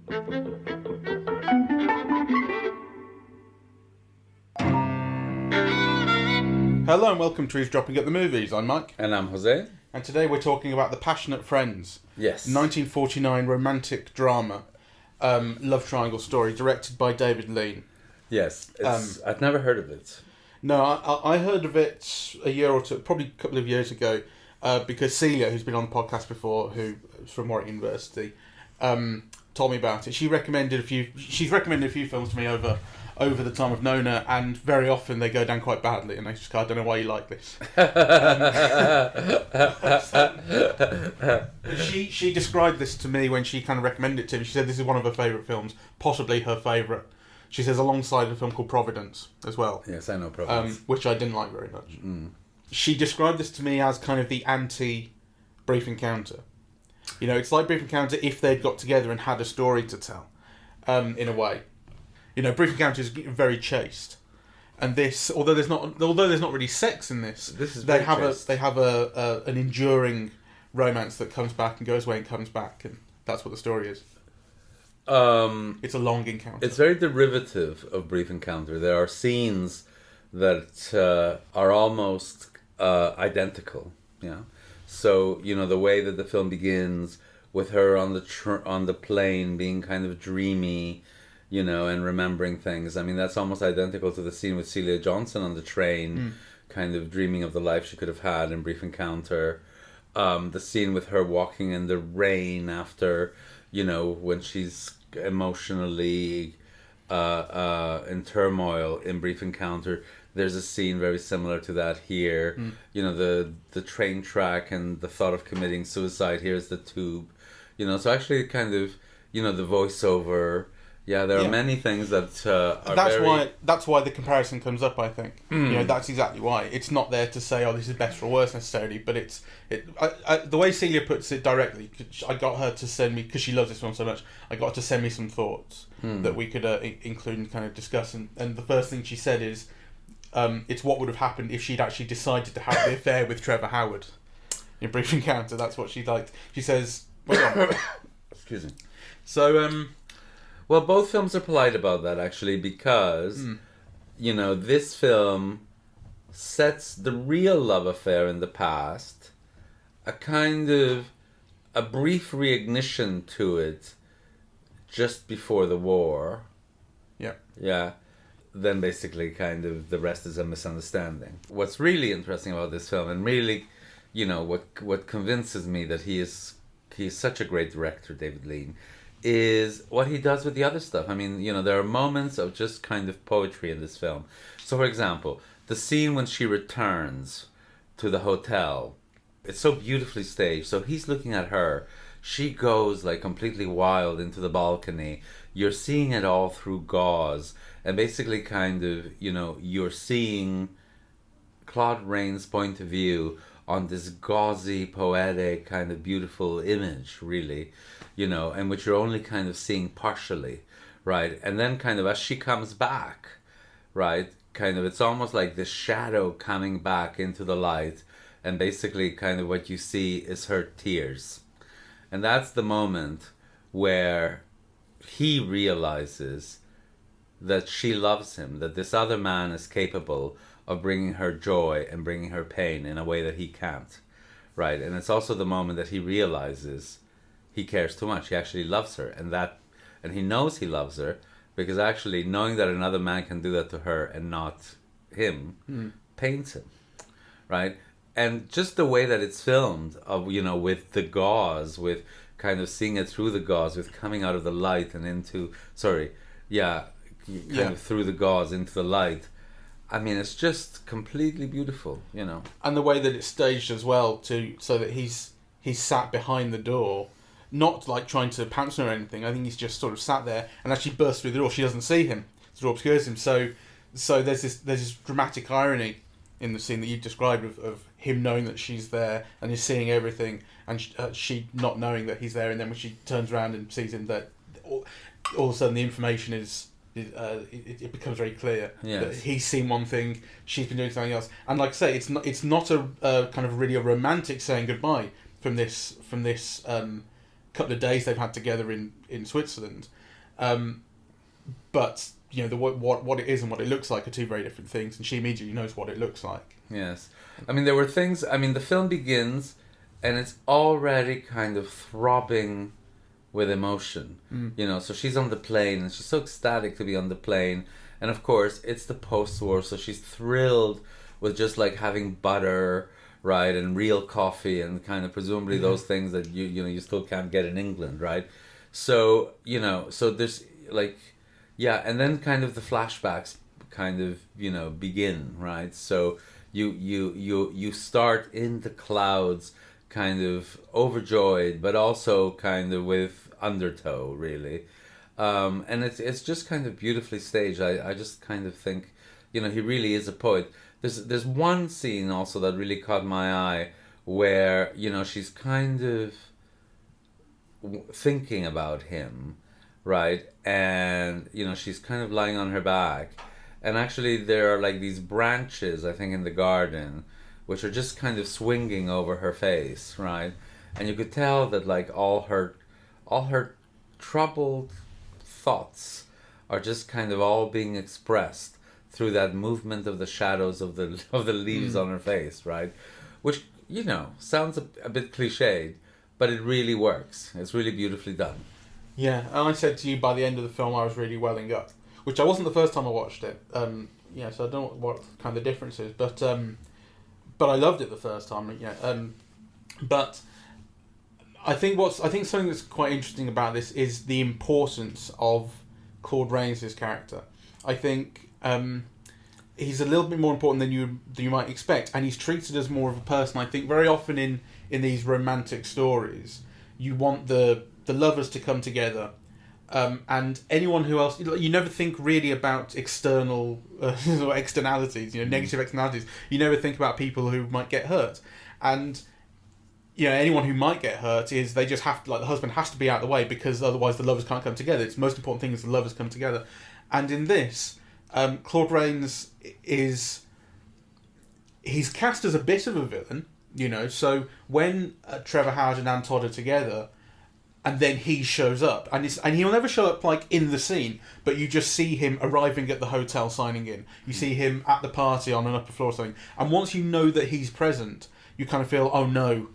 Hello and welcome to Eavesdropping at the Movies. I'm Mike. And I'm Jose. And today we're talking about The Passionate Friends. Yes. 1949 romantic drama, love triangle story, directed by David Lean. Yes. I've never heard of it. No, I heard of it a year or two, probably a couple of years ago, because Celia, who's been on the podcast before, who's from Warwick University, told me about it. She's recommended a few films to me over the time I've known her, and very often they go down quite badly, and I just go, I don't know why you like this. She described this to me when she kind of recommended it to me. She said this is one of her favourite films, possibly her favourite. She says alongside a film called Providence as well. Yes, I know Providence. Which I didn't like very much. She described this to me as kind of the anti-Brief Encounter. You know, it's like Brief Encounter if they'd got together and had a story to tell, in a way. You know, Brief Encounter is very chaste, and this, although there's not really sex in this, they have an enduring romance that comes back and goes away and comes back, and that's what the story is. It's a long encounter. It's very derivative of Brief Encounter. There are scenes that are almost identical. Yeah. So the way that the film begins with her on the plane being kind of dreamy, and remembering things. I mean, that's almost identical to the scene with Celia Johnson on the train, kind of dreaming of the life she could have had in Brief Encounter. The scene with her walking in the rain after, when she's emotionally in turmoil in Brief Encounter. There's a scene very similar to that here. The train track and the thought of committing suicide. Here's the tube. So actually kind of, the voiceover. Yeah, there are many things that that's why the comparison comes up, I think. That's exactly why. It's not there to say, oh, this is best or worse necessarily, but the way Celia puts it directly, I got her to send me, because she loves this film so much, I got her to send me some thoughts that we could include and kind of discuss. And the first thing she said is, it's what would have happened if she'd actually decided to have the affair with Trevor Howard in Brief Encounter. That's what she liked. She says, excuse me. So, well, both films are polite about that, actually, because, this film sets the real love affair in the past, a brief reignition to it just before the war. Yeah. Yeah. Then basically kind of the rest is a misunderstanding. What's really interesting about this film, and really, what convinces me that he is such a great director, David Lean, is what he does with the other stuff. I mean, there are moments of just kind of poetry in this film. So, for example, the scene when she returns to the hotel, it's so beautifully staged. So he's looking at her. She goes like completely wild into the balcony. You're seeing it all through gauze. And basically kind of, you're seeing Claude Rains' point of view on this gauzy, poetic, kind of beautiful image, really, and which you're only kind of seeing partially, right? And then kind of as she comes back, right, kind of it's almost like this shadow coming back into the light, and basically kind of what you see is her tears. And that's the moment where he realizes that she loves him, that this other man is capable of bringing her joy and bringing her pain in a way that he can't, right? And it's also the moment that he realizes he cares too much. He actually loves her, and he knows he loves her because actually knowing that another man can do that to her and not him pains him, right? And just the way that it's filmed, with the gauze, with kind of seeing it through the gauze, with coming out of the light and into, kind of through the gauze into the light. I mean, it's just completely beautiful, And the way that it's staged as well, so that he's sat behind the door, not like trying to pounce her or anything. I think he's just sort of sat there, and as she bursts through the door, she doesn't see him. The door obscures him. So there's this dramatic irony in the scene that you described of him knowing that she's there and he's seeing everything, and she not knowing that he's there. And then when she turns around and sees him, that all of a sudden the information is. It becomes very clear that he's seen one thing, she's been doing something else, and like I say, it's not a kind of really a romantic saying goodbye from this couple of days they've had together in Switzerland. But what it is and what it looks like are two very different things, and she immediately knows what it looks like. Yes. I mean, there were things... I mean, the film begins, and it's already kind of throbbing with emotion. So she's on the plane, and she's so ecstatic to be on the plane. And, of course, it's the post-war, so she's thrilled with just, like, having butter, right, and real coffee, and kind of presumably those things that, you still can't get in England, right? So, so there's, like... Yeah, and then kind of the flashbacks kind of, begin, right? So you start in the clouds, kind of overjoyed, but also kind of with undertow, really. And it's just kind of beautifully staged. I just kind of think, he really is a poet. There's one scene also that really caught my eye where, she's kind of thinking about him, right? And, she's kind of lying on her back. And actually there are like these branches, I think, in the garden, which are just kind of swinging over her face, right? And you could tell that like all her troubled thoughts are just kind of all being expressed through that movement of the shadows of the leaves on her face, right? Which, sounds a bit cliched, but it really works. It's really beautifully done. Yeah, and I said to you by the end of the film I was really welling up, which I wasn't the first time I watched it. So I don't know what kind of the difference is, but I loved it the first time. But I think something that's quite interesting about this is the importance of Claude Rains' character. I think he's a little bit more important than you might expect, and he's treated as more of a person. I think very often in these romantic stories, you want the lovers to come together, and anyone who else, you never think really about external externalities, negative externalities. You never think about people who might get hurt, and anyone who might get hurt is they just have to, like, the husband has to be out of the way because otherwise the lovers can't come together. It's the most important thing is the lovers come together, and in this, Claude Rains he's cast as a bit of a villain, So when Trevor Howard and Todd are together, and then he shows up, and he'll never show up like in the scene, but you just see him arriving at the hotel, signing in. You see him at the party on an upper floor or something, and once you know that he's present, you kind of feel, oh no,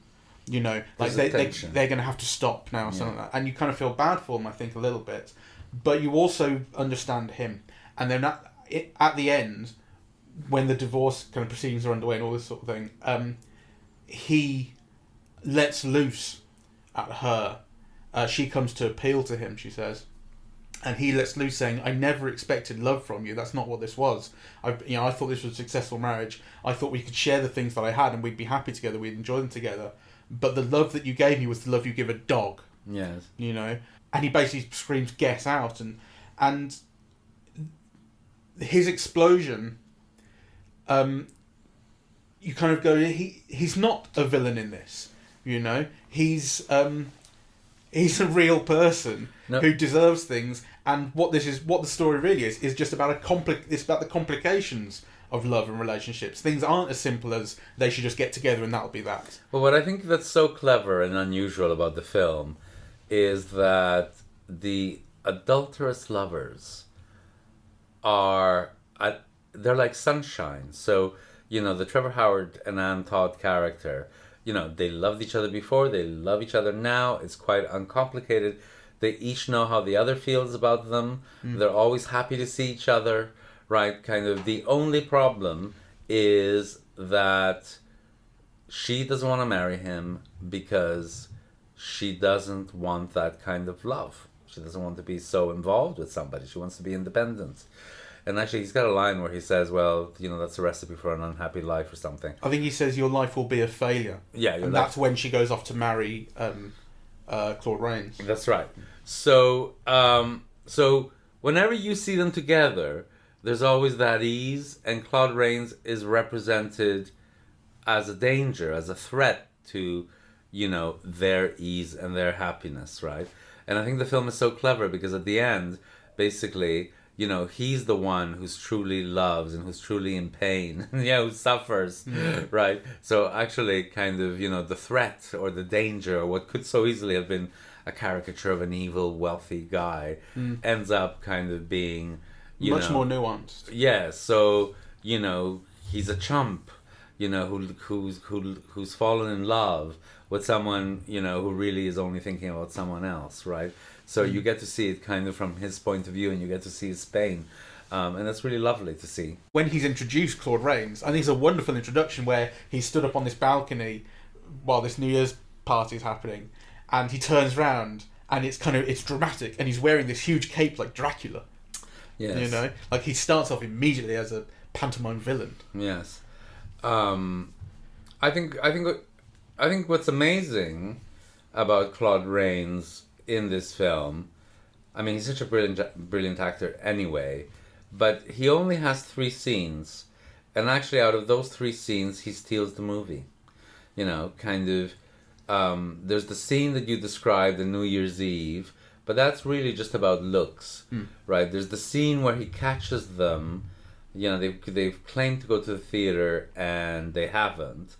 like they're going to have to stop now or something like that, and you kind of feel bad for him, I think, a little bit, but you also understand him. And then at the end, when the divorce kind of proceedings are underway and all this sort of thing, he lets loose at her. She comes to appeal to him, she says, and he lets loose, saying, "I never expected love from you. That's not what this was. I thought this was a successful marriage. I thought we could share the things that I had and we'd be happy together. We'd enjoy them together. But the love that you gave me was the love you give a dog." Yes. And he basically screams, "Get out!" And his explosion, you kind of go, he's not a villain in this, he's a real person who deserves things, and what the story really is just about it's about the complications of love and relationships. Things aren't as simple as they should just get together and that'll be that. Well, what I think that's so clever and unusual about the film is that the adulterous lovers they're like sunshine. So, the Trevor Howard and Todd character, they loved each other before, they love each other now, it's quite uncomplicated. They each know how the other feels about them. They're always happy to see each other, right? Kind of the only problem is that she doesn't want to marry him because she doesn't want that kind of love. She doesn't want to be so involved with somebody. She wants to be independent. And actually, he's got a line where he says, well, that's a recipe for an unhappy life or something. I think he says, your life will be a failure. Yeah. And that's when she goes off to marry Claude Rains. That's right. So whenever you see them together, there's always that ease, and Claude Rains is represented as a danger, as a threat to, their ease and their happiness, right? And I think the film is so clever because at the end, basically, he's the one who's truly loves and who's truly in pain, who suffers, right? So actually, kind of, the threat or the danger or what could so easily have been a caricature of an evil, wealthy guy, ends up kind of being, much more nuanced. Yeah, so, he's a chump, who's fallen in love with someone, who really is only thinking about someone else, right? So you get to see it kind of from his point of view, and you get to see his pain. And that's really lovely to see. When he's introduced Claude Rains, I think it's a wonderful introduction where he stood up on this balcony while this New Year's party is happening, and he turns round, and it's dramatic, and he's wearing this huge cape like Dracula. Yes. Like he starts off immediately as a pantomime villain. Yes. I think what's amazing about Claude Rains in this film, I mean, he's such a brilliant actor anyway, but he only has 3 scenes, and actually out of those 3 scenes, he steals the movie. There's the scene that you described, the New Year's Eve, but that's really just about looks, right? There's the scene where he catches them, they've claimed to go to the theater and they haven't,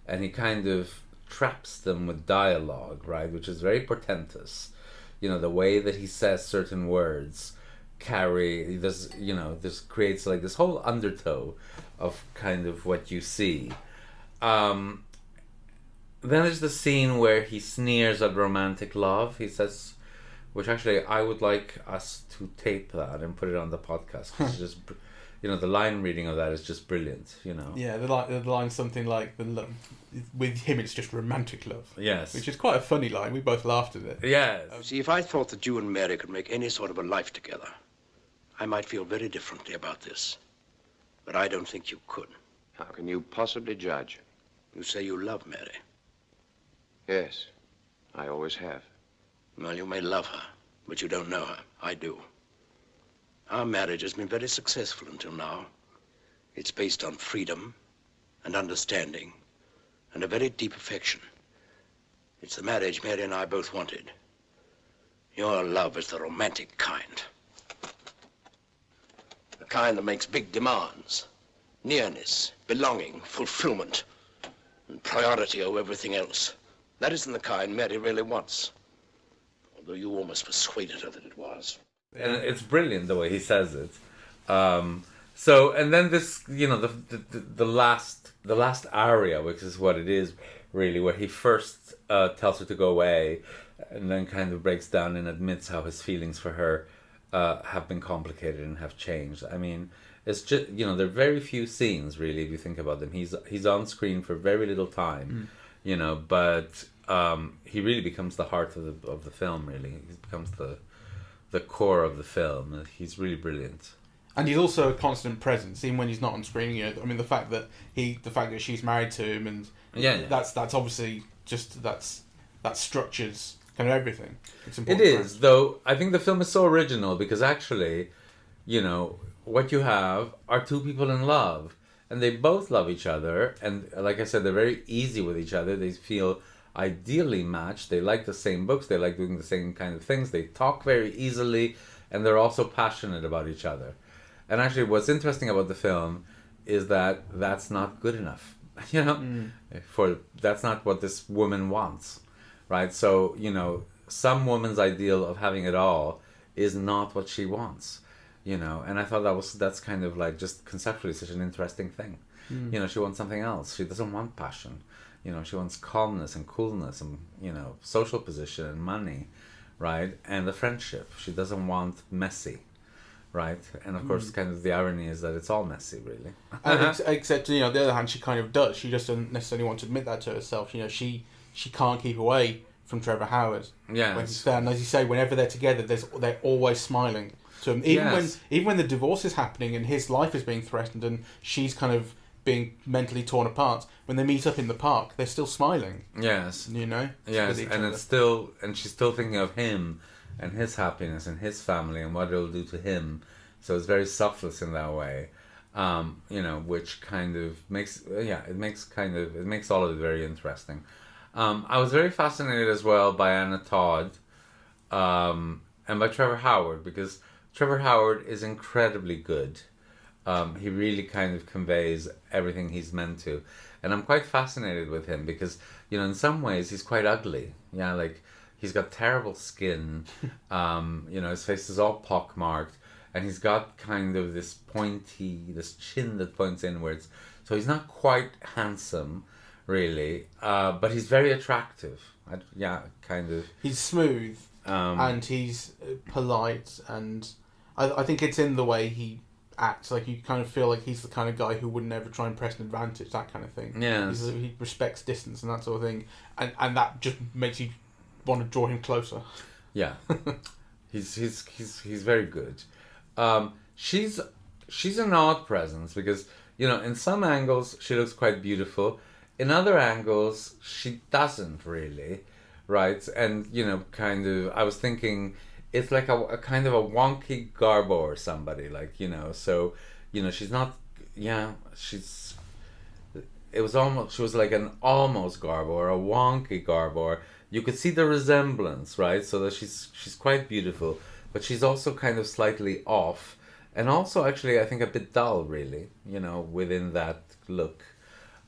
and he kind of traps them with dialogue, right, which is very portentous. The way that he says certain words this creates like this whole undertow of kind of what you see. Then there's the scene where he sneers at romantic love. He says, which actually I would like us to tape that and put it on the podcast. It's just, the line reading of that is just brilliant. Yeah, the line's something like with him it's just romantic love. Yes, which is quite a funny line. We both laughed at it. Yes. See, if I thought that you and Mary could make any sort of a life together, I might feel very differently about this. But I don't think you could. How can you possibly judge? You say you love Mary. Yes, I always have. Well, you may love her, but you don't know her. I do. Our marriage has been very successful until now. It's based on freedom and understanding and a very deep affection. It's the marriage Mary and I both wanted. Your love is the romantic kind. The kind that makes big demands. Nearness, belonging, fulfillment, and priority over everything else. That isn't the kind Mary really wants. Although you almost persuaded her that it was. And it's brilliant the way he says it. So, and then this, the last aria, which is what it is really, where he first tells her to go away, and then kind of breaks down and admits how his feelings for her have been complicated and have changed. I mean, it's just, there are very few scenes really, if you think about them. He's on screen for very little time, but he really becomes the heart of the film. Really, he becomes the core of the film. He's really brilliant. And he's also a constant presence, even when he's not on screen. I mean, the fact that she's married to him, and that's obviously just that structures kind of everything. It's important. It is, though. I think the film is so original because actually, what you have are 2 people in love, and they both love each other, and like I said, they're very easy with each other. They feel ideally matched. They like the same books. They like doing the same kind of things. They talk very easily, and they're also passionate about each other. And actually, what's interesting about the film is that that's not good enough. That's not what this woman wants, right? So some woman's ideal of having it all is not what she wants, And I thought that's kind of like just conceptually such an interesting thing. She wants something else. She doesn't want passion. She wants calmness and coolness and social position and money, right? And the friendship. She doesn't want messy. Right, and of course, kind of the irony is that it's all messy, really. Except, on the other hand, she kind of does. She just doesn't necessarily want to admit that to herself. She can't keep away from Trevor Howard. Yeah. When he's there, and as you say, whenever they're together, they're always smiling to him. Even when the divorce is happening and his life is being threatened and she's kind of being mentally torn apart, when they meet up in the park, they're still smiling. Yes. Yes, and she's still thinking of him and his happiness and his family and what it'll do to him. So it's very selfless in that way, which kind of makes all of it very interesting. I was very fascinated as well by Anna Todd, and by Trevor Howard, because Trevor Howard is incredibly good. He really kind of conveys everything he's meant to, and I'm quite fascinated with him because in some ways he's quite ugly. He's got terrible skin. His face is all pockmarked, and he's got kind of this chin that points inwards. So he's not quite handsome, really, but he's very attractive. Kind of. He's smooth, and he's polite, and I think it's in the way he acts. Like, you kind of feel like he's the kind of guy who would never try and press an advantage, that kind of thing. Yeah. He respects distance and that sort of thing, and that just makes you want to draw him closer. Yeah, he's very good. She's an odd presence because, in some angles she looks quite beautiful. In other angles she doesn't really, right? And kind of, I was thinking it's like a kind of a wonky Garbo or somebody, like, so she's not. She was like an almost Garbo or a wonky Garbo. Or you could see the resemblance, right? So that she's quite beautiful, but she's also kind of slightly off, and also actually I think a bit dull, really, within that look,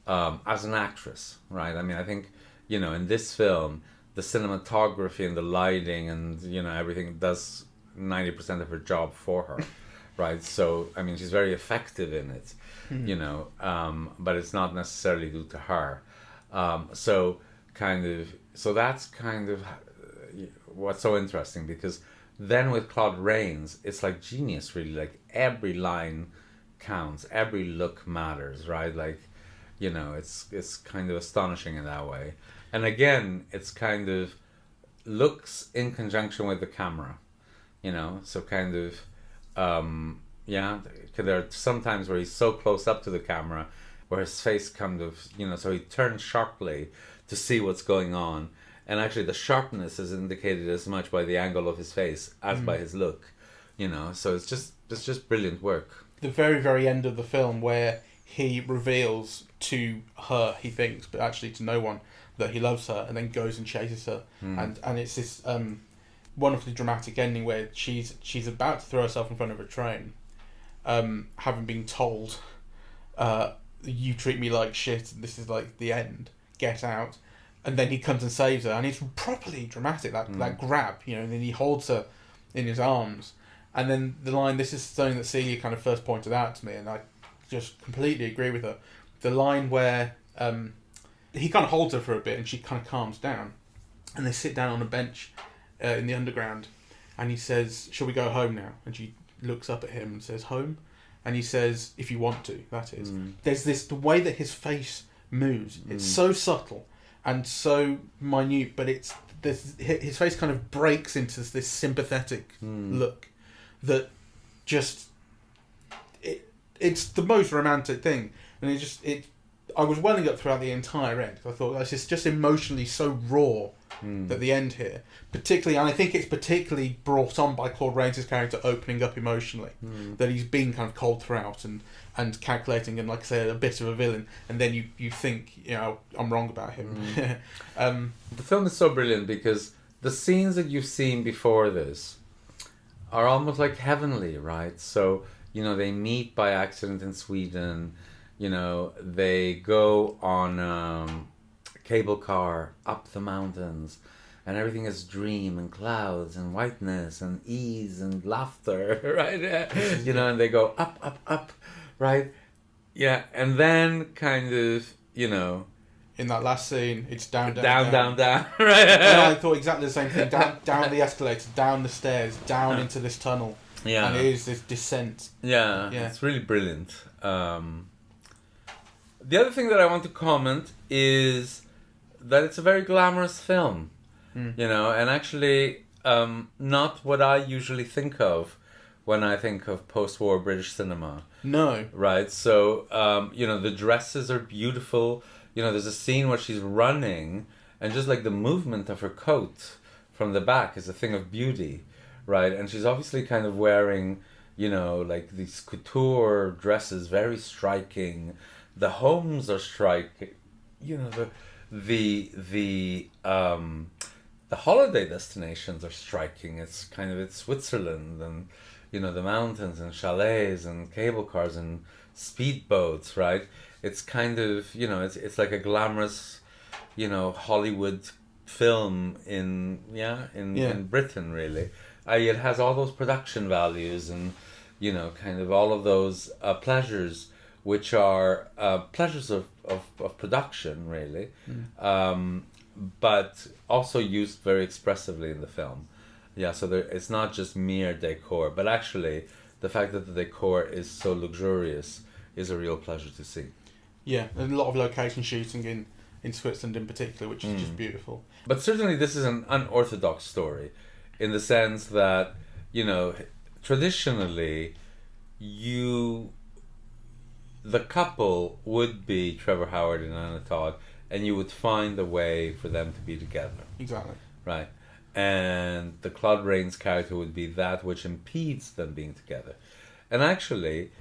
as an actress, right? I mean, I think, in this film, the cinematography and the lighting and, everything does 90% of her job for her, right? So, I mean, she's very effective in it, but it's not necessarily due to her. So that's kind of what's so interesting, because then with Claude Rains, it's like genius, really. Like, every line counts, every look matters, right? Like, it's kind of astonishing in that way. And again, it's kind of looks in conjunction with the camera, so kind of, there are some times where he's so close up to the camera where his face kind of, so he turns sharply to see what's going on. And actually the sharpness is indicated as much by the angle of his face as by his look, so it's just brilliant work. The very, very end of the film, where he reveals to her, he thinks, but actually to no one, that he loves her, and then goes and chases her. And it's this wonderfully dramatic ending where she's about to throw herself in front of a train, having been told, you treat me like shit, this is like the end, get out. And then he comes and saves her, and it's properly dramatic, that grab, and then he holds her in his arms. And then the line, this is something that Celia kind of first pointed out to me, and I just completely agree with her. The line where he kind of holds her for a bit, and she kind of calms down, and they sit down on a bench in the underground, and he says, shall we go home now? And she looks up at him and says, home? And he says, if you want to, that is. There's the way that his face moves, it's so subtle and so minute, but his face kind of breaks into this sympathetic look that just it's the most romantic thing, and I was welling up throughout the entire end, because I thought it's just emotionally so raw at the end here, particularly, and I think it's particularly brought on by Claude Rains' character opening up emotionally, that he's been kind of cold throughout and calculating, and, like I say, a bit of a villain, and then you think, I'm wrong about him. The film is so brilliant because the scenes that you've seen before this are almost like heavenly, right? So, they meet by accident in Sweden, they go on a cable car up the mountains, and everything is dream and clouds and whiteness and ease and laughter, right? And they go up, up, up, right? Yeah, and then kind of, in that last scene, it's down, right? And I thought exactly the same thing. Down the escalator, down the stairs, down into this tunnel. Yeah, and it is this descent. Yeah, it's really brilliant. The other thing that I want to comment is that it's a very glamorous film, and actually not what I usually think of when I think of post-war British cinema. No. Right, so, the dresses are beautiful. There's a scene where she's running, and just like the movement of her coat from the back is a thing of beauty, right? And she's obviously kind of wearing, like these couture dresses, very striking. The homes are striking. The holiday destinations are striking. It's Switzerland, and the mountains and chalets and cable cars and speedboats, right? It's kind of it's like a glamorous, Hollywood film in Britain, really. It has all those production values and, kind of all of those pleasures, which are pleasures of production, really, but also used very expressively in the film. Yeah, so it's not just mere decor, but actually the fact that the decor is so luxurious is a real pleasure to see. Yeah, and a lot of location shooting in Switzerland in particular, which is just beautiful. But certainly this is an unorthodox story in the sense that, traditionally the couple would be Trevor Howard and Anna Todd, and you would find a way for them to be together. Exactly. Right. And the Claude Rains character would be that which impedes them being together. And actually,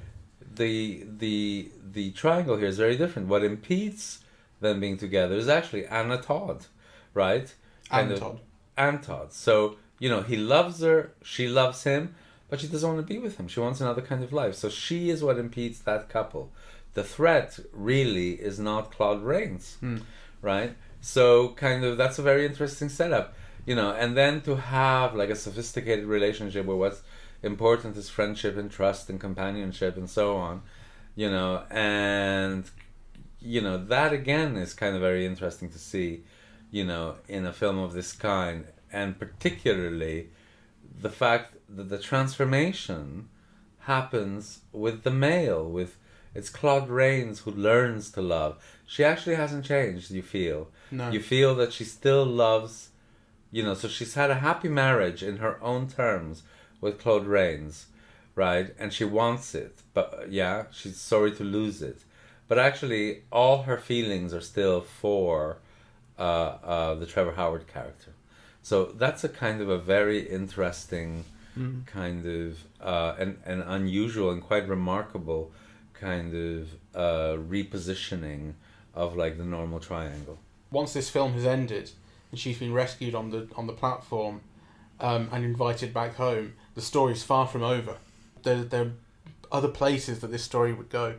the triangle here is very different. What impedes them being together is actually Anna Todd, right? And Todd. So, he loves her, she loves him, but she doesn't want to be with him. She wants another kind of life. So she is what impedes that couple. The threat really is not Claude Rains, right? So kind of that's a very interesting setup, and then to have like a sophisticated relationship where what's important is friendship and trust and companionship and so on, and that again is kind of very interesting to see, in a film of this kind, and particularly the fact that the transformation happens with the male, it's Claude Rains who learns to love. She actually hasn't changed, you feel. No. You feel that she still loves, so she's had a happy marriage in her own terms with Claude Rains, right? And she wants it, but she's sorry to lose it. But actually, all her feelings are still for the Trevor Howard character. So that's a kind of a very interesting kind of and unusual and quite remarkable kind of repositioning of like the normal triangle. Once this film has ended and she's been rescued on the platform and invited back home, the story's far from over. There are other places that this story would go.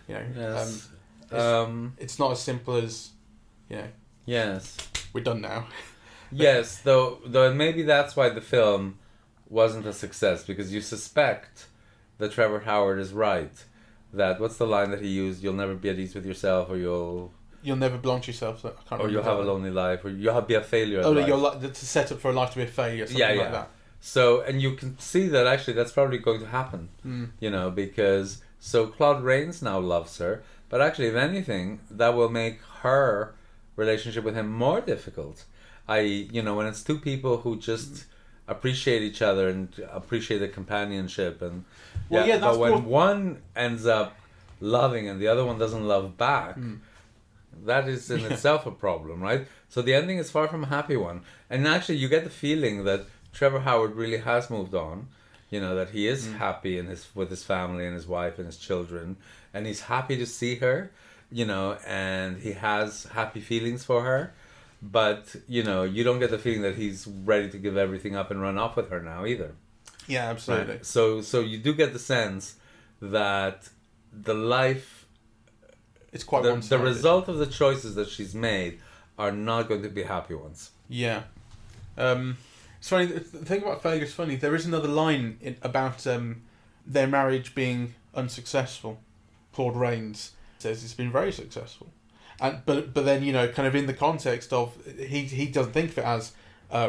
Yes. It's not as simple as, Yes. we're done now. Yes, though maybe that's why the film wasn't a success, because you suspect that Trevor Howard is right. That what's the line that he used? You'll never be at ease with yourself, or you'll never belong to yourself. So I can't or you'll have a lonely life, or you'll be a failure. It's a setup for a life to be a failure. Something like that. So, and you can see that actually that's probably going to happen. Because so Claude Rains now loves her, but actually, if anything, that will make her relationship with him more difficult. When it's two people who just appreciate each other and appreciate the companionship, and but when one ends up loving and the other one doesn't love back, that is in itself a problem, right? So the ending is far from a happy one, and actually you get the feeling that Trevor Howard really has moved on, that he is happy with his family and his wife and his children, and he's happy to see her, and he has happy feelings for her. But, you don't get the feeling that he's ready to give everything up and run off with her now either. Yeah, absolutely. Right? So you do get the sense that the life... It's quite the result of the choices that she's made are not going to be happy ones. Yeah. It's funny, the thing about failure is funny. There is another line about their marriage being unsuccessful. Claude Rains says it's been very successful. But then kind of in the context of he doesn't think of it as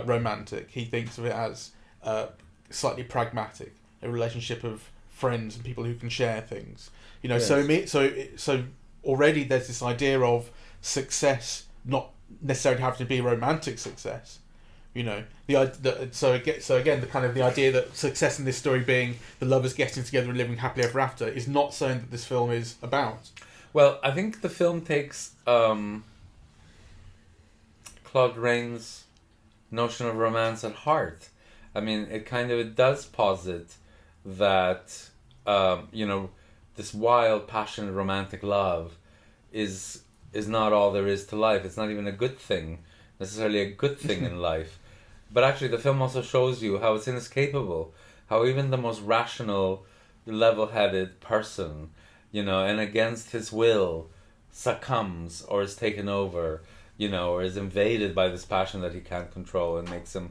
romantic. He thinks of it as slightly pragmatic, a relationship of friends and people who can share things. Yes. So already there's this idea of success not necessarily having to be romantic success. So again the kind of the idea that success in this story being the lovers getting together and living happily ever after is not something that this film is about. Well, I think the film takes Claude Rains' notion of romance at heart. I mean, it does posit that, this wild, passionate, romantic love is not all there is to life. It's not even necessarily a good thing in life. But actually, the film also shows you how it's inescapable, how even the most rational, level-headed person, and against his will, succumbs or is taken over or is invaded by this passion that he can't control and makes him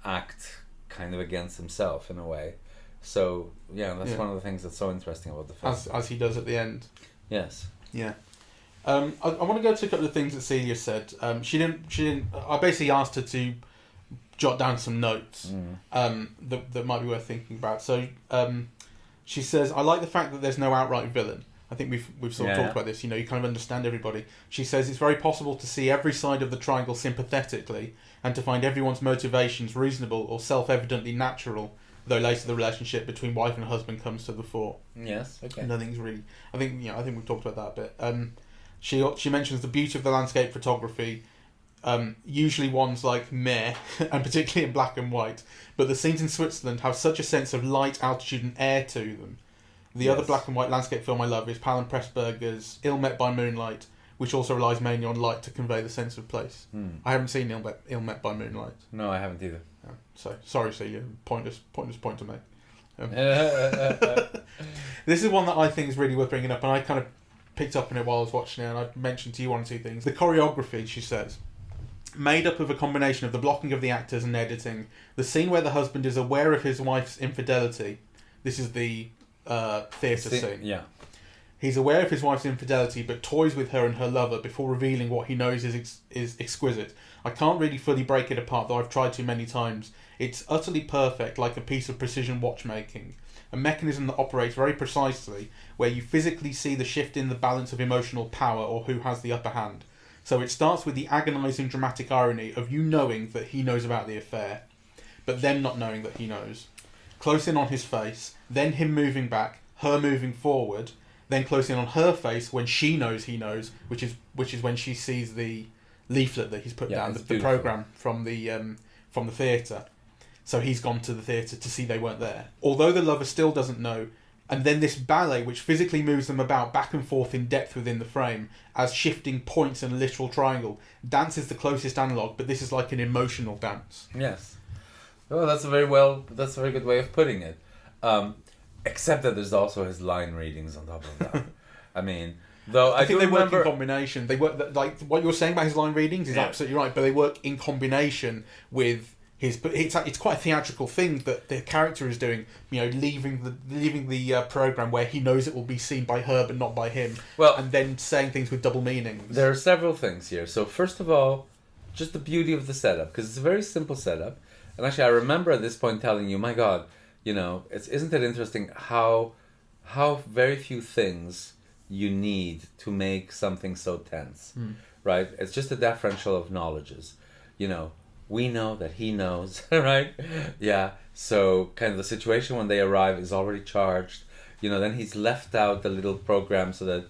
act kind of against himself in a way. So that's one of the things that's so interesting about the film. As he does at the end. Yes. Yeah. I want to go to a couple of things that Celia said. She didn't. I basically asked her to jot down some notes that might be worth thinking about. So she says, "I like the fact that there's no outright villain." I think we've sort of talked about this. You kind of understand everybody. She says it's very possible to see every side of the triangle sympathetically and to find everyone's motivations reasonable or self-evidently natural, though later the relationship between wife and husband comes to the fore. Yes. Okay. And I think we've talked about that a bit. She mentions the beauty of the landscape photography, usually ones like meh, and particularly in black and white. But the scenes in Switzerland have such a sense of light, altitude, and air to them. The other black and white landscape film I love is Palin Pressburger's Ill Met by Moonlight, which also relies mainly on light to convey the sense of place. I haven't seen Ill Met by Moonlight. No, I haven't either. So sorry, Celia. Pointless point to make. This is one that I think is really worth bringing up, and I kind of picked up on it while I was watching it, and I've mentioned to you one or two things. The choreography, she says, made up of a combination of the blocking of the actors and editing. The scene where the husband is aware of his wife's infidelity. This is the theatre scene. Yeah. He's aware of his wife's infidelity, but toys with her and her lover before revealing what he knows is exquisite. I can't really fully break it apart, though I've tried to many times. It's utterly perfect, like a piece of precision watchmaking. A mechanism that operates very precisely, where you physically see the shift in the balance of emotional power or who has the upper hand. So it starts with the agonising dramatic irony of you knowing that he knows about the affair, but them not knowing that he knows. Close in on his face, then him moving back, her moving forward, then close in on her face when she knows he knows, which is when she sees the leaflet that he's put down, the programme from the theatre. So he's gone to the theatre to see they weren't there. Although the lover still doesn't know, and then this ballet which physically moves them about back and forth in depth within the frame as shifting points in a literal triangle. Dance is the closest analogue, but this is like an emotional dance. Yes. Oh, that's a very good way of putting it. Except that there's also his line readings on top of that. I mean, though I think they work in combination. They work like what you're saying about his line readings is absolutely right, but they work in combination with his. But it's quite a theatrical thing that the character is doing. Leaving the program where he knows it will be seen by her but not by him. Well, and then saying things with double meanings. There are several things here. So first of all, just the beauty of the setup, because it's a very simple setup. And actually, I remember at this point telling you, my God, isn't it interesting how very few things you need to make something so tense, right? It's just a differential of knowledges. We know that he knows, right? Yeah. So kind of the situation when they arrive is already charged. Then he's left out the little program so that,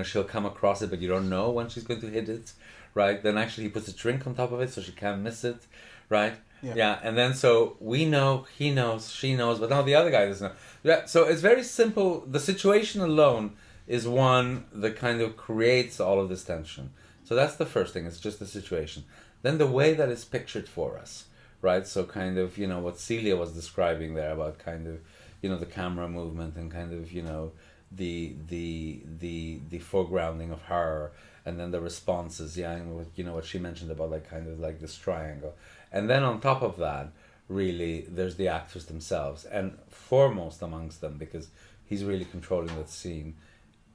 she'll come across it, but you don't know when she's going to hit it, right? Then actually he puts a drink on top of it so she can't miss it, right? Yeah, and then so we know, he knows, she knows, but now the other guy doesn't know. Yeah, so it's very simple. The situation alone is one that kind of creates all of this tension. So that's the first thing, it's just the situation. Then the way that it's pictured for us, right? So kind of, what Celia was describing there about kind of, the camera movement and kind of, the foregrounding of her, and then the responses, and what she mentioned about like kind of like this triangle. And then on top of that, really, there's the actors themselves. And foremost amongst them, because he's really controlling that scene,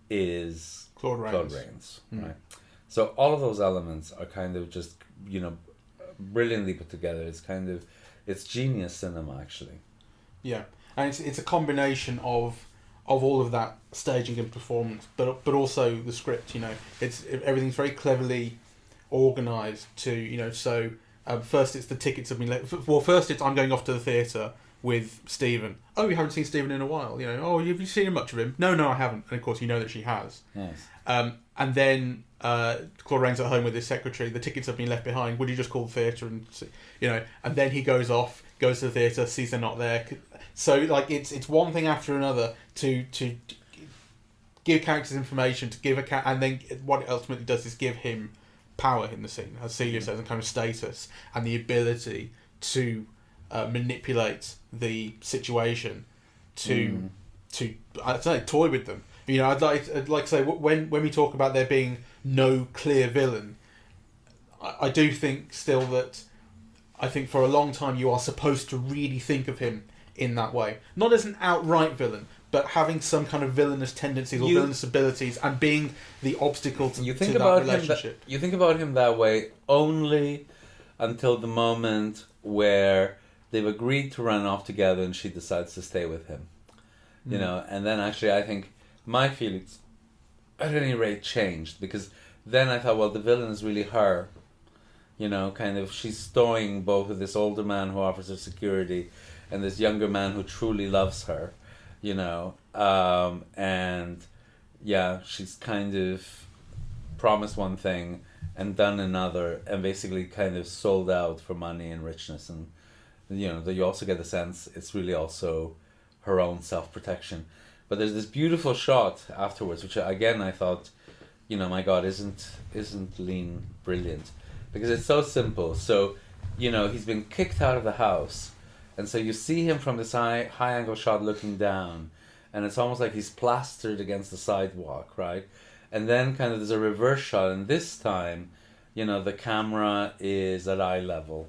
is Claude Rains. Right? So all of those elements are kind of just, brilliantly put together. It's genius cinema, actually. Yeah, and it's a combination of all of that staging and performance, but also the script. Everything's very cleverly organised to, so... first, it's the tickets have been let. Well, first it's I'm going off to the theatre with Stephen. Oh, you haven't seen Stephen in a while. Oh, have you seen much of him? No, I haven't. And of course, that she has. Yes. And then Claude Rains at home with his secretary. The tickets have been left behind. Would you just call the theatre and see? And then he goes to the theatre, sees they're not there. So it's one thing after another to give characters information, to give and then what it ultimately does is give him power in the scene, as Celia says, and kind of status and the ability to manipulate the situation to I'd say toy with them. I'd like to say when we talk about there being no clear villain, I do think still that I think for a long time you are supposed to really think of him in that way, not as an outright villain, but having some kind of villainous tendencies or villainous abilities, and being the obstacle to, that relationship. You think about him that way only until the moment where they've agreed to run off together and she decides to stay with him. You know, and then actually I think my feelings at any rate changed, because then I thought, well, the villain is really her. You know, kind of, she's stowing both with this older man who offers her security and this younger man who truly loves her, you know. And yeah, she's kind of promised one thing and done another, and basically kind of sold out for money and richness. And, you know, that you also get the sense it's really also her own self-protection. But there's this beautiful shot afterwards, which again I thought, you know, my God, isn't Lean brilliant? Because it's so simple. So, you know, he's been kicked out of the house, and so you see him from this high angle shot looking down, and it's almost like he's plastered against the sidewalk, right? And then kind of there's a reverse shot, and this time, you know, the camera is at eye level,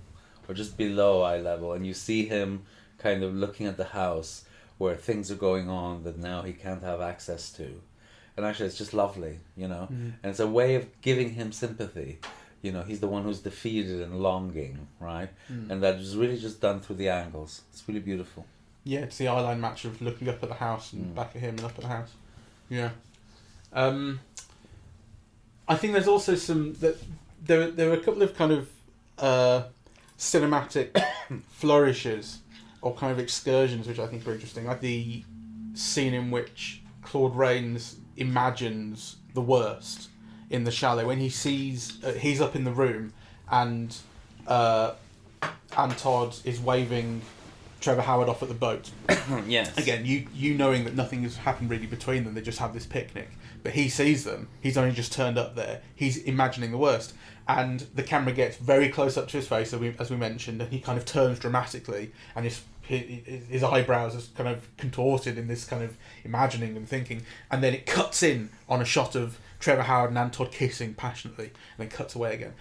or just below eye level, and you see him kind of looking at the house where things are going on that now he can't have access to. And actually it's just lovely, you know? And it's a way of giving him sympathy. You know, he's the one who's defeated and longing, right? And that is really just done through the angles. It's really beautiful. Yeah, it's the eyeline match of looking up at the house and back at him and up at the house. Yeah. I think there's also some... There are a couple of kind of cinematic flourishes or kind of excursions which I think are interesting. Like the scene in which Claude Rains imagines the worst in the chalet when he sees he's up in the room and Todd is waving Trevor Howard off at the boat. Yes. Again, you knowing that nothing has happened really between them, they just have this picnic. But he sees them. He's only just turned up there. He's imagining the worst, and the camera gets very close up to his face, as we mentioned, and he kind of turns dramatically, and his eyebrows are kind of contorted in this kind of imagining and thinking, and then it cuts in on a shot of Trevor Howard and Todd kissing passionately, and then cuts away again,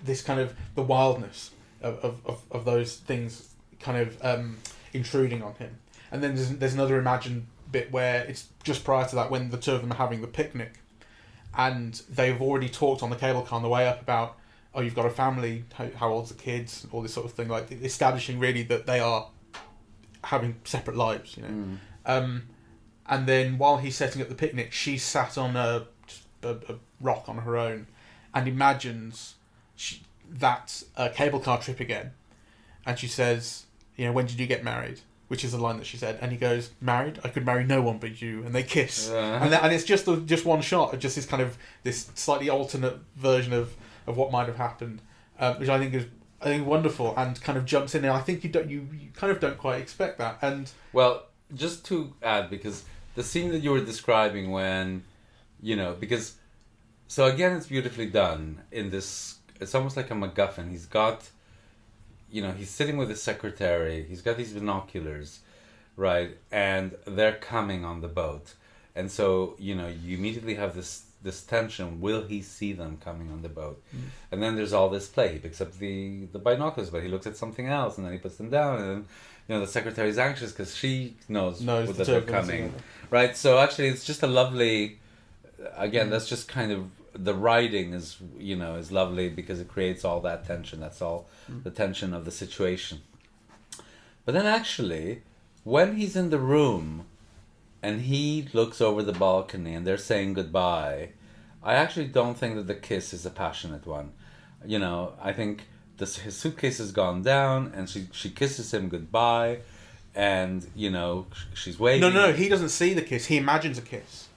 this kind of the wildness of those things kind of intruding on him. And then there's another imagined bit where it's just prior to that when the two of them are having the picnic, and they've already talked on the cable car on the way up about, oh, you've got a family, how old's the kids, all this sort of thing, like establishing really that they are having separate lives, you know. And then while he's setting up the picnic, she's sat on a rock on her own and imagines that cable car trip again, and she says, you know, when did you get married? Which is the line that she said, and he goes, married? I could marry no one but you, and they kiss, and it's just one shot of just this kind of this slightly alternate version of what might have happened, which I think is wonderful and kind of jumps in, and I think you kind of don't quite expect that. And well, just to add, because the scene that you were describing when, you know, because so again it's beautifully done in this. It's almost like a MacGuffin. He's got, you know, he's sitting with his secretary. He's got these binoculars, right? And they're coming on the boat. And so, you know, you immediately have this tension. Will he see them coming on the boat? And then there's all this play. He picks up the binoculars, but he looks at something else, and then he puts them down. And then, you know, the secretary's anxious because she knows that they're coming, right? So actually, it's just a lovely... Again, that's just kind of... The writing is, you know, is lovely because it creates all that tension. That's all the tension of the situation. But then actually, when he's in the room and he looks over the balcony and they're saying goodbye, I actually don't think that the kiss is a passionate one. You know, I think his suitcase has gone down and she kisses him goodbye, and, you know, she's waiting. No, he doesn't see the kiss. He imagines a kiss.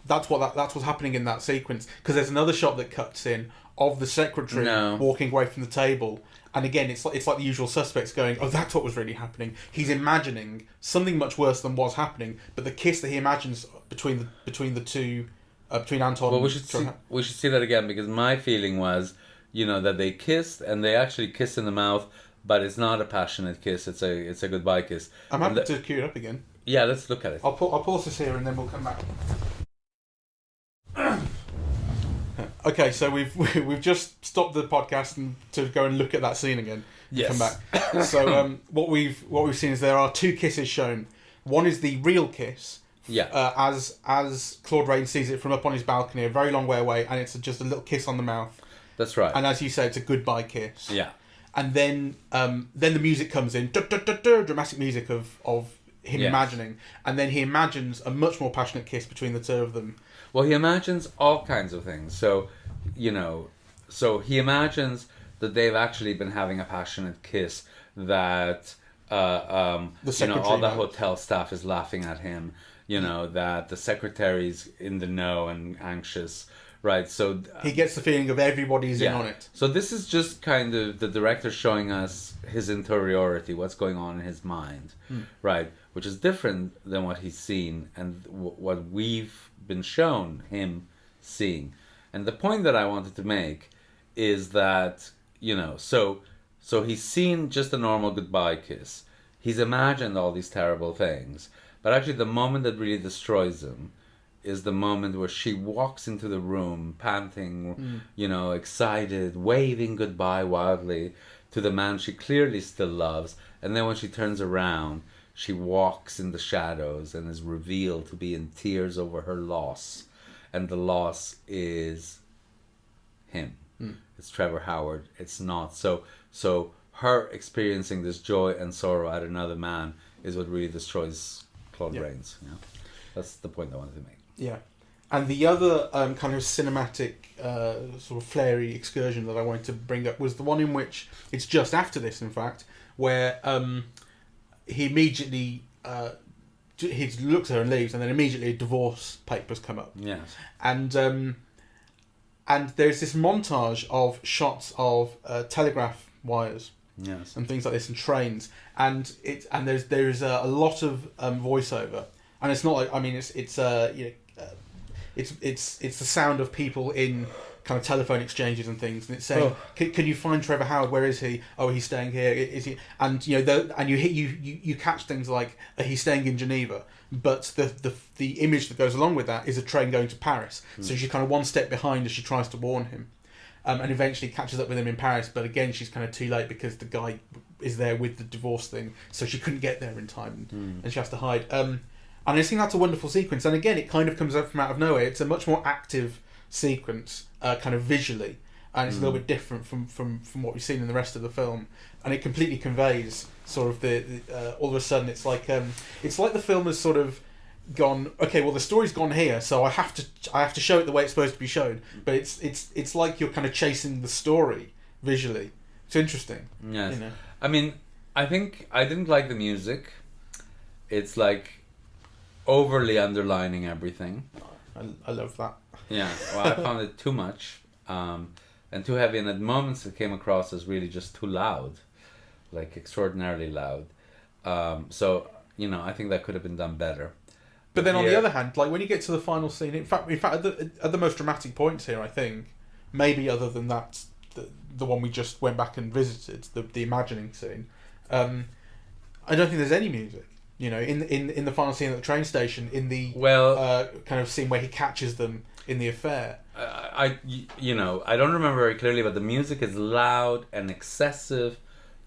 That's what's happening in that sequence, because there's another shot that cuts in of the secretary walking away from the table, and again it's like the usual suspects going, oh, that's what was really happening. He's imagining something much worse than was happening, but the kiss that he imagines between the two between Anton. Well, we should see that again, because my feeling was, you know, that they kissed and they actually kissed in the mouth, but it's not a passionate kiss. It's a goodbye kiss. I'm happy to cue it up again. Yeah, let's look at it. I'll pause this here and then we'll come back. Okay, so we've just stopped the podcast and to go and look at that scene again. Yes. Come back. So what we've seen is there are two kisses shown. One is the real kiss. Yeah. As Claude Rains sees it from up on his balcony, a very long way away, and it's just a little kiss on the mouth. That's right. And as you say, it's a goodbye kiss. Yeah. And then the music comes in, dramatic music of him imagining, and then he imagines a much more passionate kiss between the two of them. Well, he imagines all kinds of things. So, so he imagines that they've actually been having a passionate kiss, that all the hotel staff is laughing at him, that the secretary's in the know and anxious, right? So he gets the feeling of everybody's in on it. So this is just kind of the director showing us his interiority, what's going on in his mind, right? Which is different than what he's seen and what we've been shown him seeing. And the point that I wanted to make is that, so he's seen just a normal goodbye kiss. He's imagined all these terrible things. But actually the moment that really destroys him is the moment where she walks into the room, panting, excited, waving goodbye wildly to the man she clearly still loves. And then when she turns around, she walks in the shadows and is revealed to be in tears over her loss. And the loss is him. It's Trevor Howard. It's not. So her experiencing this joy and sorrow at another man is what really destroys Claude Rains. That's the point I wanted to make. Yeah. And the other kind of cinematic sort of flary excursion that I wanted to bring up was the one in which it's just after this, in fact, where he immediately he looks at her and leaves, and then immediately divorce papers come up. Yes. And there's this montage of shots of telegraph wires. Yes. And things like this, and trains, and there's a lot of voiceover, and it's not like, I mean, it's the sound of people in kind of telephone exchanges and things, and it's saying, can you find Trevor Howard? Where is he? Oh, he's staying here. Is he? And you catch things like he's staying in Geneva, but the image that goes along with that is a train going to Paris. So she's kind of one step behind as she tries to warn him. And eventually catches up with him in Paris, but again she's kind of too late because the guy is there with the divorce thing, so she couldn't get there in time, and she has to hide. And I just think that's a wonderful sequence, and again it kind of comes up from out of nowhere. It's a much more active sequence, kind of visually, and it's a little bit different from what we've seen in the rest of the film, and it completely conveys sort of the all of a sudden it's like the film has sort of gone, okay, well the story's gone here, so I have to show it the way it's supposed to be shown, but it's like you're kind of chasing the story visually. It's interesting. Yes. I mean, I think I didn't like the music. It's like overly underlining everything. I love that. Yeah, well, I found it too much and too heavy, and at moments it came across as really just too loud, like extraordinarily loud. So I think that could have been done better. But then on the other hand, like when you get to the final scene, in fact, at the most dramatic points here, I think, maybe other than that, the one we just went back and visited, the imagining scene, I don't think there's any music. In the final scene at the train station, in the kind of scene where he catches them in the affair. I don't remember very clearly, but the music is loud and excessive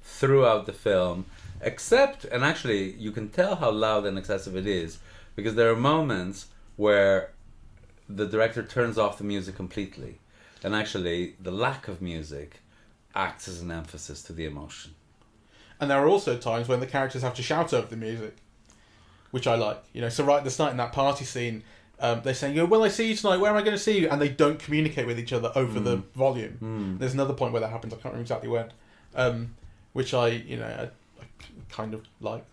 throughout the film, except, and actually you can tell how loud and excessive it is, because there are moments where the director turns off the music completely, and actually the lack of music acts as an emphasis to the emotion. And there are also times when the characters have to shout over the music, which I like. So right at the start in that party scene, they're saying, "Will I see you tonight? Where am I going to see you?" And they don't communicate with each other over the volume. There's another point where that happens. I can't remember exactly when, which I kind of like.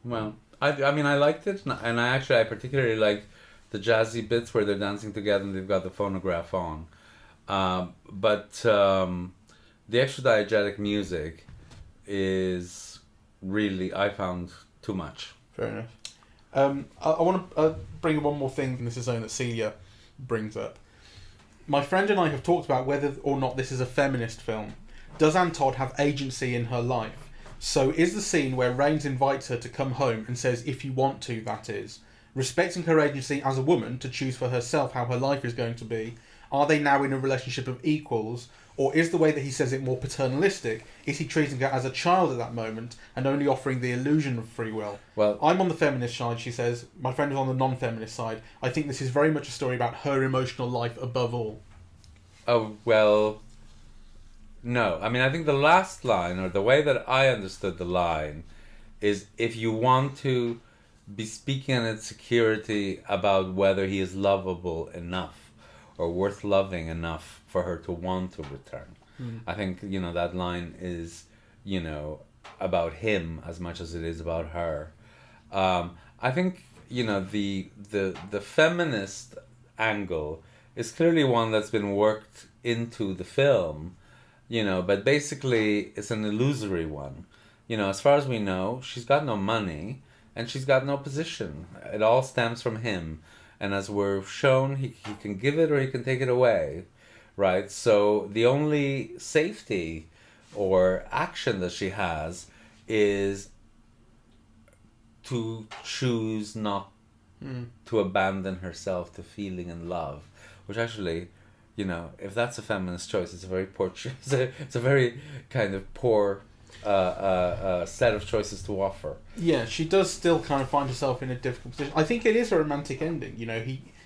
Well, I mean, I liked it, and I particularly liked the jazzy bits where they're dancing together and they've got the phonograph on. But the extra diegetic music is really, I found, too much. Fair enough. I want to bring one more thing, and this is something that Celia brings up. My friend and I have talked about whether or not this is a feminist film. Does Anne Todd have agency in her life? So is the scene where Rains invites her to come home and says, "If you want to, that is," respecting her agency as a woman to choose for herself how her life is going to be, Are they now in a relationship of equals, or is the way that he says it more paternalistic? Is he treating her as a child at that moment and only offering the illusion of free will? Well, I'm on the feminist side, she says. My friend is on the non-feminist side. I think this is very much a story about her emotional life above all. oh, well, no. I mean, I think the last line, or the way that I understood the line, is if you want to be speaking in insecurity about whether he is lovable enough or worth loving enough for her to want to return. I think, that line is, about him as much as it is about her. I think, the feminist angle is clearly one that's been worked into the film, but basically it's an illusory one. As far as we know, she's got no money and she's got no position. It all stems from him. And as we're shown, he can give it or he can take it away, right? So the only safety or action that she has is to choose not to abandon herself to feeling and love, which actually, if that's a feminist choice, it's a very poor choice. It's a very kind of poor set of choices to offer. Yeah, she does still kind of find herself in a difficult position. I think it is a romantic ending.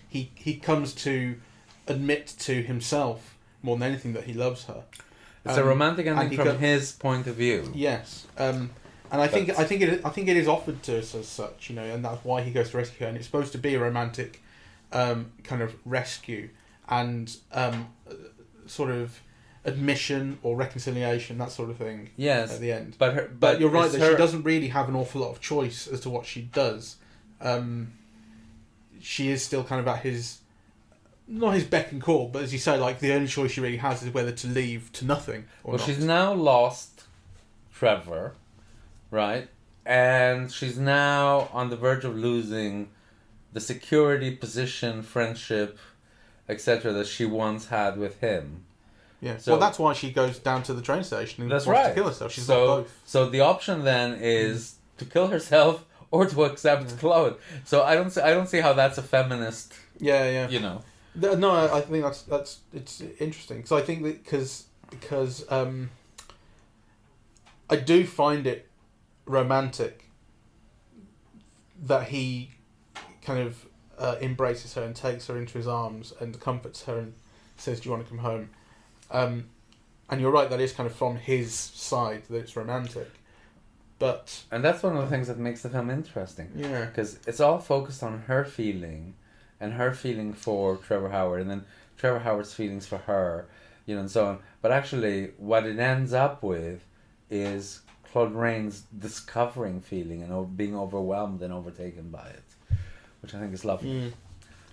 He comes to admit to himself more than anything that he loves her. It's a romantic ending from his point of view. Yes, and I think it is offered to us as such, and that's why he goes to rescue her. And it's supposed to be a romantic kind of rescue and sort of admission or reconciliation, that sort of thing. Yes, at the end. But you're right that she doesn't really have an awful lot of choice as to what she does. She is still kind of at his, not his beck and call, but as you say, like the only choice she really has is whether to leave to nothing or not. She's now lost Trevor, right? And she's now on the verge of losing the security, position, friendship, etc. that she once had with him. Yeah. So, well, that's why she goes down to the train station and wants to kill herself. She's got both. So the option then is to kill herself or to accept Claude. So I don't see how that's a feminist. Yeah. No, I think that's it's interesting because I think that because I do find it romantic that he kind of embraces her and takes her into his arms and comforts her and says, "Do you want to come home?" And you're right, that is kind of from his side that it's romantic. And that's one of the things that makes the film interesting. Yeah. Because it's all focused on her feeling and her feeling for Trevor Howard and then Trevor Howard's feelings for her, and so on. But actually what it ends up with is Claude Rains discovering feeling and being overwhelmed and overtaken by it, which I think is lovely.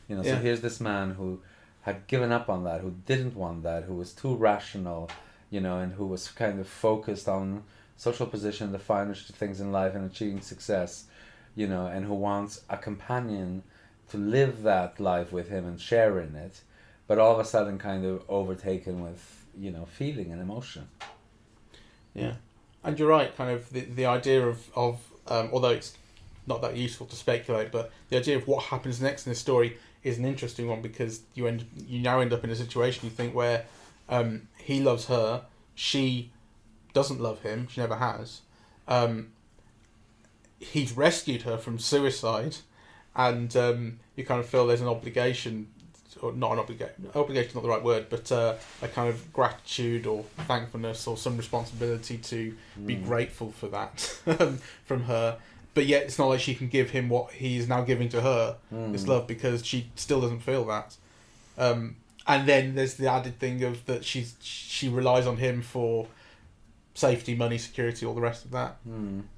So here's this man who had given up on that, who didn't want that, who was too rational, and who was kind of focused on social position, the finest things in life and achieving success, and who wants a companion to live that life with him and share in it, but all of a sudden kind of overtaken with, feeling and emotion. Yeah. And you're right, kind of the idea of although it's not that useful to speculate, but the idea of what happens next in the story is an interesting one because you now end up in a situation you think where he loves her, she doesn't love him, she never has. He's rescued her from suicide, and you kind of feel there's an obligation, or not an obligation, not the right word, but a kind of gratitude or thankfulness or some responsibility to be grateful for that from her. But yet it's not like she can give him what he's now giving to her, this love, because she still doesn't feel that. And then there's the added thing of that she relies on him for safety, money, security, all the rest of that.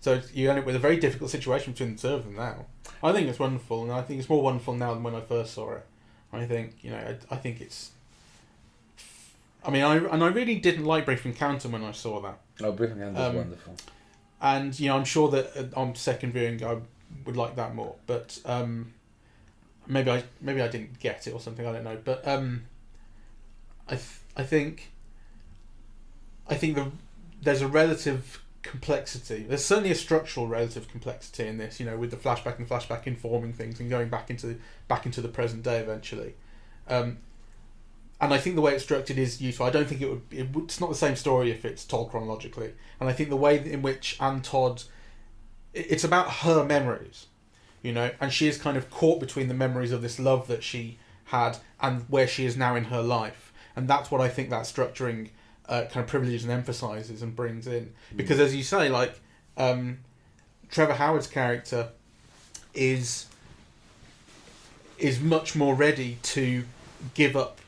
So you end up with a very difficult situation between the two of them now. I think it's wonderful, and I think it's more wonderful now than when I first saw it. I think, I think it's... I mean, I really didn't like Brief Encounter when I saw that. Oh, Brief Encounter is wonderful. And, I'm sure that on second viewing I would like that more. But maybe I didn't get it or something, I don't know. But I think there's a relative complexity. There's certainly a structural relative complexity in this, with the flashback informing things and going back into the present day eventually. And and I think the way it's structured is useful. I don't think it's not the same story if it's told chronologically. And I think the way in which Anne Todd, it's about her memories, you know, and she is kind of caught between the memories of this love that she had and where she is now in her life. And that's what I think that structuring kind of privileges and emphasises and brings in. Because as you say, like, Trevor Howard's character is much more ready to give up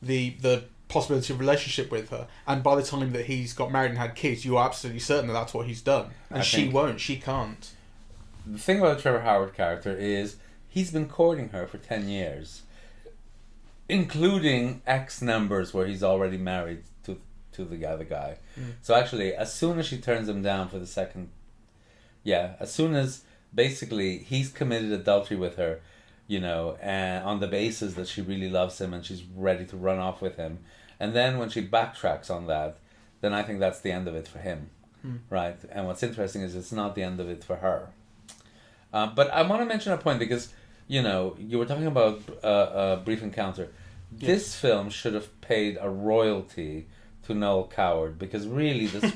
the possibility of relationship with her, and by the time that he's got married and had kids, you're absolutely certain that that's what he's done, and she can't. The thing about the Trevor Howard character is he's been courting her for 10 years, including X numbers where he's already married to the other guy. So actually, as soon as she turns him down for the second, as soon as basically he's committed adultery with her, you know, and on the basis that she really loves him and she's ready to run off with him, and then when she backtracks on that, then I think that's the end of it for him, right? And what's interesting is it's not the end of it for her. But I want to mention a point because, you know, you were talking about a Brief Encounter. Yes. This film should have paid a royalty to Noel Coward, because really the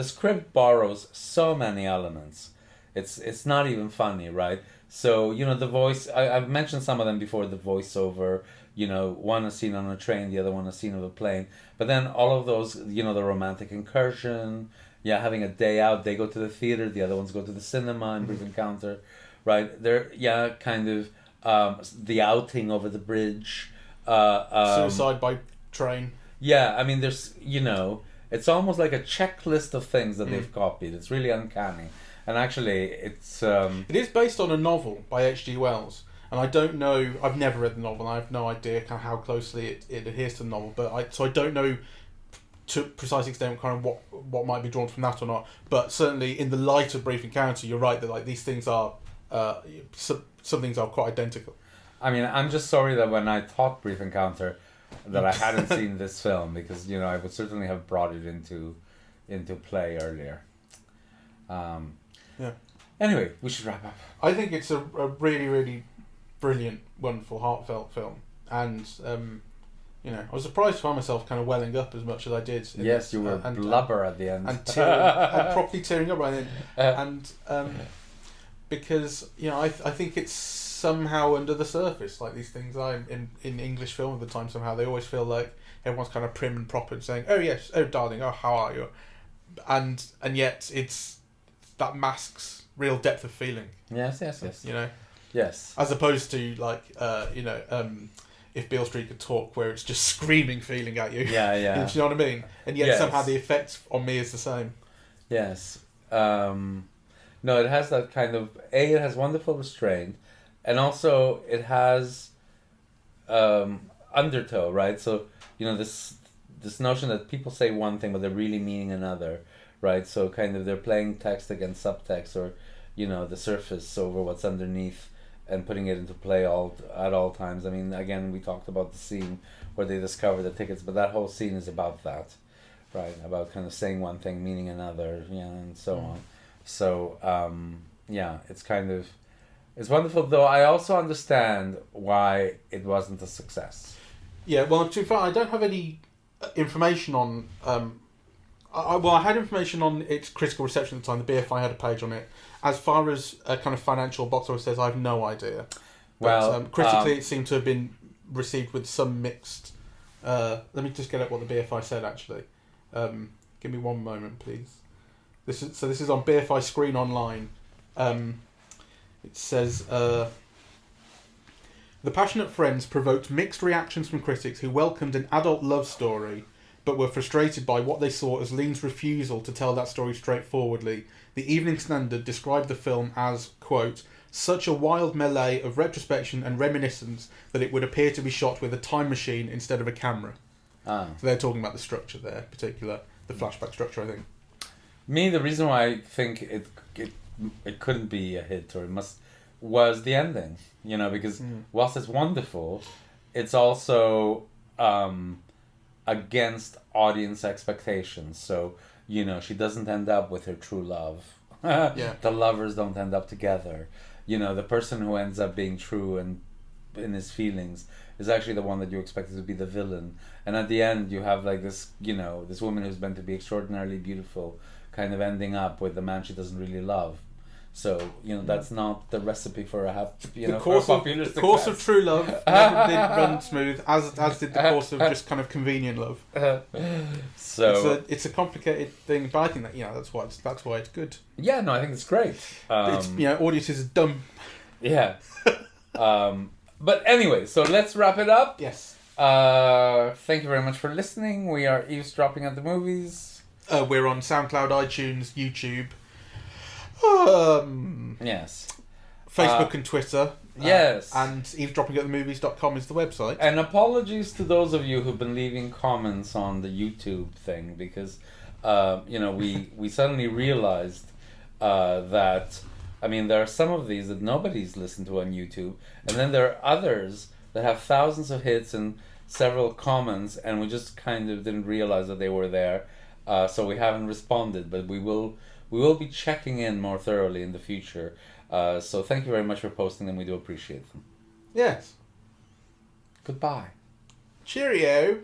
script borrows so many elements. It's not even funny, right? So, you know, the voice, I've mentioned some of them before, the voiceover, you know, one a scene on a train, the other one a scene of a plane. But then all of those, you know, the romantic incursion, having a day out, they go to the theater, the other ones go to the cinema in Brief Encounter, right? They're, kind of the outing over the bridge. Suicide by train. Yeah, I mean, there's, you know, it's almost like a checklist of things that they've copied. It's really uncanny. And actually, it's... It is based on a novel by H.G. Wells. And I don't know... I've never read the novel. And I have no idea kind of how closely it adheres to the novel. So I don't know to a precise extent kind of what might be drawn from that or not. But certainly, in the light of Brief Encounter, you're right that like these things are... some things are quite identical. I mean, I'm just sorry that when I taught Brief Encounter that I hadn't seen this film, because, you know, I would certainly have brought it into play earlier. Anyway, we should wrap up. I think it's a really, really brilliant, wonderful, heartfelt film. And, you know, I was surprised to find myself kind of welling up as much as I did. Yes, you were blubber at the end. And properly tearing up right then. Because, you know, I think it's somehow under the surface, like these things are in English film at the time. Somehow they always feel like everyone's kind of prim and proper and saying, "Oh yes, oh darling, oh how are you," and yet it's that masks real depth of feeling. Yes. You know. Yes. As opposed to like if Beale Street Could Talk, where it's just screaming feeling at you. Yeah. You know what I mean? And yet somehow the effect on me is the same. Yes. No, it has that kind of... it has wonderful restraint. And also, it has undertow, right? So, you know, this notion that people say one thing, but they're really meaning another, right? So, kind of, they're playing text against subtext, or, you know, the surface over what's underneath, and putting it into play at all times. I mean, again, we talked about the scene where they discover the tickets, but that whole scene is about that, right? About kind of saying one thing, meaning another, and so on. So, it's kind of... It's wonderful, though I also understand why it wasn't a success. Yeah, well, to be fair, I don't have any information on... I had information on its critical reception at the time. The BFI had a page on it. As far as a kind of financial box office says, I have no idea. Well, but, critically, it seemed to have been received with some mixed... let me just get at what the BFI said, actually. Give me one moment, please. This is on BFI Screen Online. It says, The Passionate Friends provoked mixed reactions from critics who welcomed an adult love story, but were frustrated by what they saw as Lean's refusal to tell that story straightforwardly. The Evening Standard described the film as, quote, such a wild melee of retrospection and reminiscence that it would appear to be shot with a time machine instead of a camera. So they're talking about the structure there, particular, the flashback structure, I think. The reason why I think it couldn't be a hit, or was the ending, you know, because whilst it's wonderful, it's also against audience expectations. So, you know, she doesn't end up with her true love. The lovers don't end up together. You know, the person who ends up being true and in his feelings is actually the one that you expected to be the villain. And at the end, you have like this, this woman who's meant to be extraordinarily beautiful, kind of ending up with the man she doesn't really love. So that's not the recipe for the course of true love never did run smooth, as did the course of just kind of convenient love. So it's a complicated thing, but I think that that's why it's good. Yeah, no, I think it's great. It's audiences are dumb. Yeah. But anyway, so let's wrap it up. Yes. Thank you very much for listening. We are eavesdropping at the movies. We're on SoundCloud, iTunes, YouTube. Yes. Facebook and Twitter. Yes. And eavesdroppingatthemovies.com is the website. And apologies to those of you who've been leaving comments on the YouTube thing, because we suddenly realized that there are some of these that nobody's listened to on YouTube, and then there are others that have thousands of hits and several comments, and we just kind of didn't realize that they were there, so we haven't responded, but we will be checking in more thoroughly in the future. So thank you very much for posting them. We do appreciate them. Yes. Goodbye. Cheerio.